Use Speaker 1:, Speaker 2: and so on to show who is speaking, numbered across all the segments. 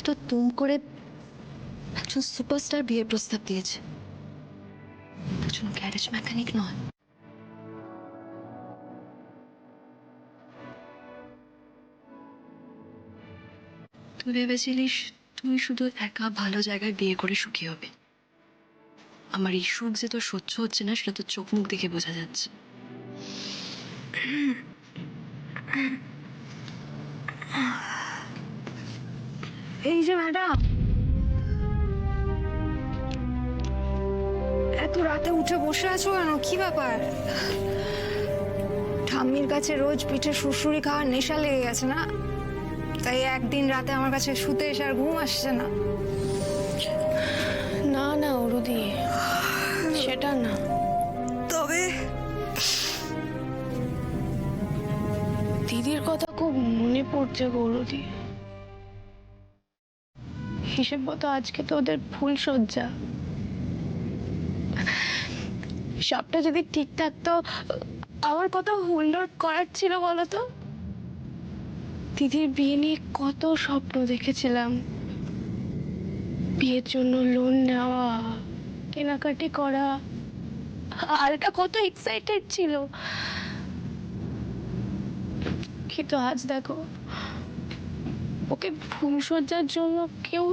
Speaker 1: তো তুম করে একজন সুপারস্টার বিয়ের প্রস্তাব দিয়েছে, একজন গ্যারেজ মেকানিক নয়। তুই ভেবেছিলিস তুই শুধু একা ভালো জায়গায় বিয়ে করে সুখী হবে। আমার এই সুখ যে তোর সহ্য হচ্ছে না সেটা তোর চোখ মুখ দেখে বোঝা যাচ্ছে। এই যে ম্যাডাম, এত রাতে উঠে বসে আছো কেন? কি ব্যাপার? ঠাম্মির কাছে রোজ পিঠে সুড়সুড়ি খাওয়ার নেশা লেগে গেছে না? তাই একদিন রাতে আমার কাছে শুতে এসে আর ঘুম আসছে না।
Speaker 2: না না অরুদি, সেটা না।
Speaker 1: তবে
Speaker 2: দিদির কথা খুব মনে পড়ছে গৌরদি। হিসেব মতো আজকে তো ওদের ফুল সজ্জা। সবটা যদি ঠিক থাকতো, আমার কত হুল্লোড় করার ছিল বলতো। দিদির বিয়ে নিয়ে কত স্বপ্ন দেখেছিলাম, বিয়ের জন্য লোন নেওয়া, কেনাকাটি করা, আলটা কত এক্সাইটেড ছিল। কিন্তু আজ দেখো, ওকে ফুলসজ্জার জন্য কেউ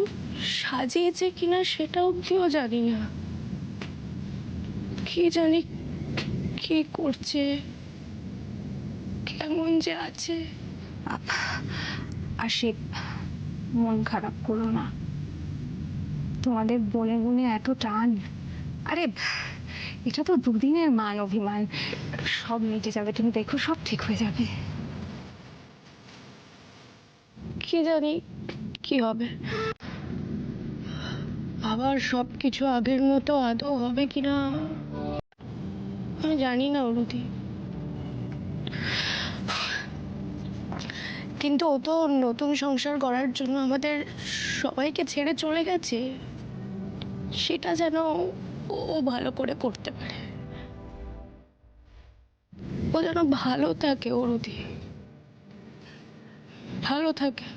Speaker 2: সাজিয়েছে কিনা সেটা অব্দিও জানি না। কি জানি কি করছে, কেমন যে আছে।
Speaker 3: আশিক, মন খারাপ করো না। তোমাদের বনে বনে এত টান। আরে এটা তো দুদিনের মান অভিমান, সব মিটে যাবে। তুমি দেখো, সব ঠিক হয়ে যাবে।
Speaker 2: কি জানি কি হবে, আবার সবকিছু আগের মতো আদৌ হবে কিনা আমি জানি না অরুধি। কিন্তু ও তো নতুন সংসার করার জন্য আমাদের সবাইকে ছেড়ে চলে গেছে। সেটা যেন ও ভালো করে করতে পারে, ও যেন ভালো থাকে অরুধি, ভালো থাকে।